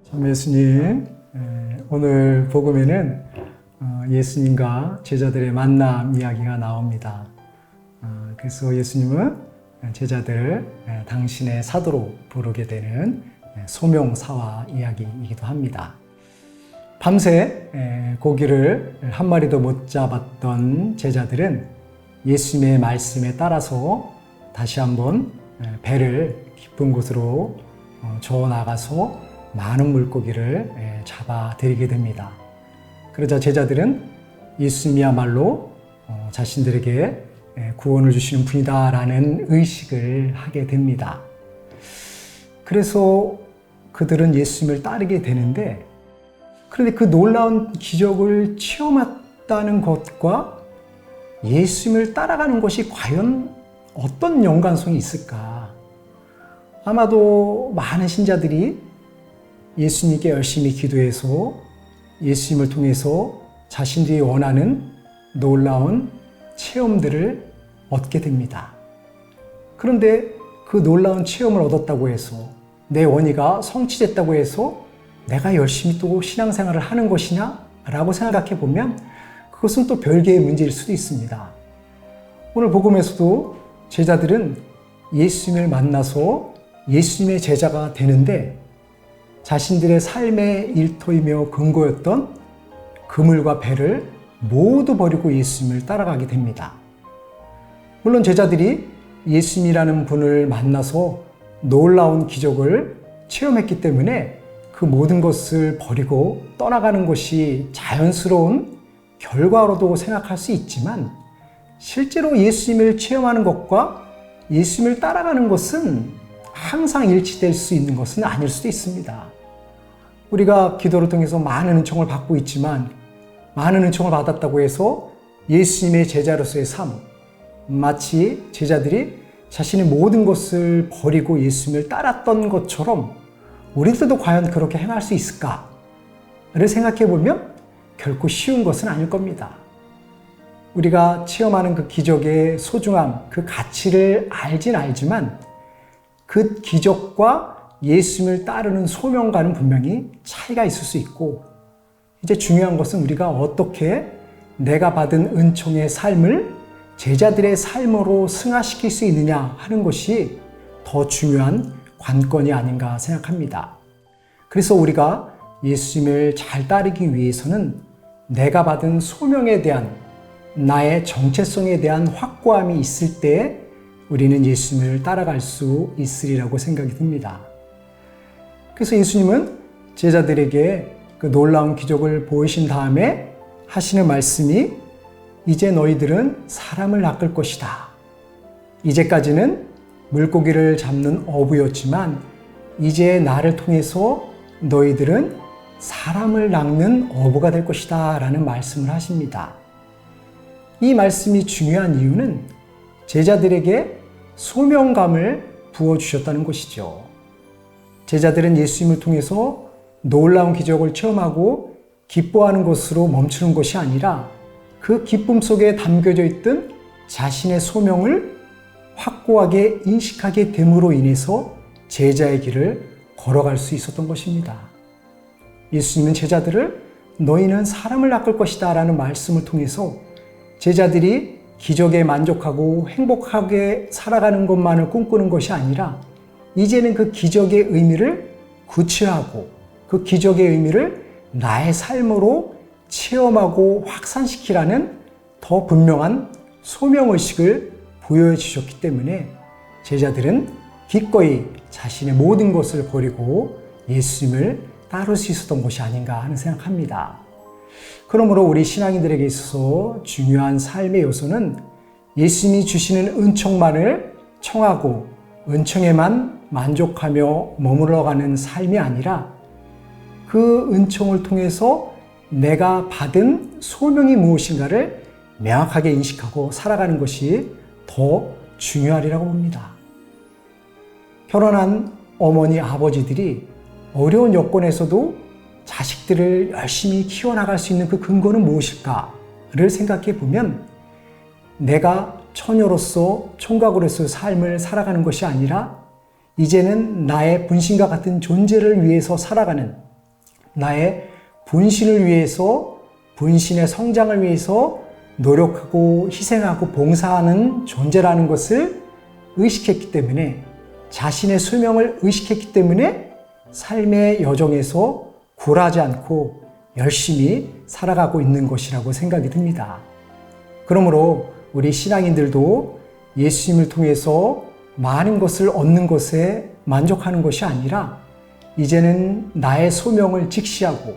참 예수님, 오늘 복음에는 예수님과 제자들의 만남 이야기가 나옵니다. 그래서 예수님은 제자들을 당신의 사도로 부르게 되는 소명사화 이야기이기도 합니다. 밤새 고기를 한 마리도 못 잡았던 제자들은 예수님의 말씀에 따라서 다시 한번 배를 깊은 곳으로 저어 나가서 많은 물고기를 잡아들이게 됩니다. 그러자 제자들은 예수님이야말로 자신들에게 구원을 주시는 분이다라는 의식을 하게 됩니다. 그래서 그들은 예수님을 따르게 되는데, 그런데 그 놀라운 기적을 체험했다는 것과 예수님을 따라가는 것이 과연 어떤 연관성이 있을까? 아마도 많은 신자들이 예수님께 열심히 기도해서 예수님을 통해서 자신들이 원하는 놀라운 체험들을 얻게 됩니다. 그런데 그 놀라운 체험을 얻었다고 해서 내 원의가 성취됐다고 해서 내가 열심히 또 신앙생활을 하는 것이냐? 라고 생각해 보면 그것은 또 별개의 문제일 수도 있습니다. 오늘 복음에서도 제자들은 예수님을 만나서 예수님의 제자가 되는데 자신들의 삶의 일터이며 근거였던 그물과 배를 모두 버리고 예수님을 따라가게 됩니다. 물론 제자들이 예수님이라는 분을 만나서 놀라운 기적을 체험했기 때문에 그 모든 것을 버리고 떠나가는 것이 자연스러운 결과로도 생각할 수 있지만, 실제로 예수님을 체험하는 것과 예수님을 따라가는 것은 항상 일치될 수 있는 것은 아닐 수도 있습니다. 우리가 기도를 통해서 많은 은총을 받고 있지만, 많은 은총을 받았다고 해서 예수님의 제자로서의 삶, 마치 제자들이 자신의 모든 것을 버리고 예수님을 따랐던 것처럼 우리들도 과연 그렇게 행할 수 있을까를 생각해 보면 결코 쉬운 것은 아닐 겁니다. 우리가 체험하는 그 기적의 소중함, 그 가치를 알긴 알지만 그 기적과 예수님을 따르는 소명과는 분명히 차이가 있을 수 있고, 이제 중요한 것은 우리가 어떻게 내가 받은 은총의 삶을 제자들의 삶으로 승화시킬 수 있느냐 하는 것이 더 중요한 관건이 아닌가 생각합니다. 그래서 우리가 예수님을 잘 따르기 위해서는 내가 받은 소명에 대한, 나의 정체성에 대한 확고함이 있을 때 우리는 예수님을 따라갈 수 있으리라고 생각이 듭니다. 그래서 예수님은 제자들에게 그 놀라운 기적을 보이신 다음에 하시는 말씀이, 이제 너희들은 사람을 낚을 것이다. 이제까지는 물고기를 잡는 어부였지만 이제 나를 통해서 너희들은 사람을 낚는 어부가 될 것이다 라는 말씀을 하십니다. 이 말씀이 중요한 이유는 제자들에게 소명감을 부어주셨다는 것이죠. 제자들은 예수님을 통해서 놀라운 기적을 체험하고 기뻐하는 것으로 멈추는 것이 아니라 그 기쁨 속에 담겨져 있던 자신의 소명을 확고하게 인식하게 됨으로 인해서 제자의 길을 걸어갈 수 있었던 것입니다. 예수님은 제자들을 너희는 사람을 낚을 것이다 라는 말씀을 통해서 제자들이 기적에 만족하고 행복하게 살아가는 것만을 꿈꾸는 것이 아니라 이제는 그 기적의 의미를 구체화하고 그 기적의 의미를 나의 삶으로 체험하고 확산시키라는 더 분명한 소명의식을 보여주셨기 때문에 제자들은 기꺼이 자신의 모든 것을 버리고 예수님을 따를 수 있었던 것이 아닌가 하는 생각합니다. 그러므로 우리 신앙인들에게 있어서 중요한 삶의 요소는 예수님이 주시는 은총만을 청하고 은총에만 만족하며 머물러가는 삶이 아니라 그 은총을 통해서 내가 받은 소명이 무엇인가를 명확하게 인식하고 살아가는 것이 더 중요하리라고 봅니다. 결혼한 어머니, 아버지들이 어려운 여건에서도 자식들을 열심히 키워나갈 수 있는 그 근거는 무엇일까를 생각해 보면 내가 처녀로서 총각으로서의 삶을 살아가는 것이 아니라 이제는 나의 분신과 같은 존재를 위해서 살아가는 나의 분신을 위해서, 분신의 성장을 위해서 노력하고 희생하고 봉사하는 존재라는 것을 의식했기 때문에, 자신의 소명을 의식했기 때문에 삶의 여정에서 굴하지 않고 열심히 살아가고 있는 것이라고 생각이 듭니다. 그러므로 우리 신앙인들도 예수님을 통해서 많은 것을 얻는 것에 만족하는 것이 아니라 이제는 나의 소명을 직시하고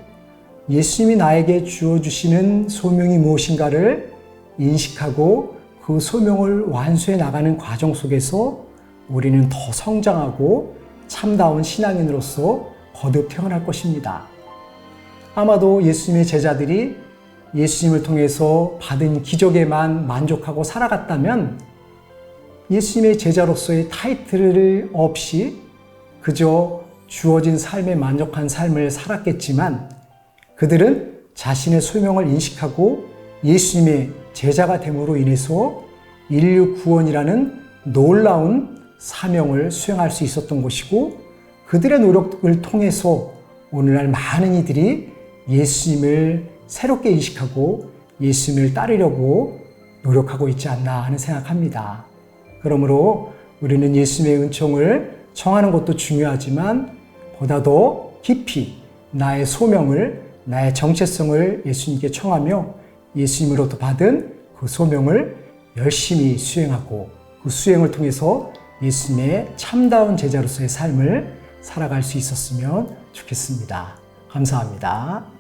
예수님이 나에게 주어주시는 소명이 무엇인가를 인식하고 그 소명을 완수해 나가는 과정 속에서 우리는 더 성장하고 참다운 신앙인으로서 거듭 태어날 것입니다. 아마도 예수님의 제자들이 예수님을 통해서 받은 기적에만 만족하고 살아갔다면 예수님의 제자로서의 타이틀을 없이 그저 주어진 삶에 만족한 삶을 살았겠지만, 그들은 자신의 소명을 인식하고 예수님의 제자가 됨으로 인해서 인류 구원이라는 놀라운 사명을 수행할 수 있었던 것이고, 그들의 노력을 통해서 오늘날 많은 이들이 예수님을 새롭게 인식하고 예수님을 따르려고 노력하고 있지 않나 하는 생각합니다. 그러므로 우리는 예수님의 은총을 청하는 것도 중요하지만 보다 더 깊이 나의 소명을, 나의 정체성을 예수님께 청하며 예수님으로부터 받은 그 소명을 열심히 수행하고 그 수행을 통해서 예수님의 참다운 제자로서의 삶을 살아갈 수 있었으면 좋겠습니다. 감사합니다.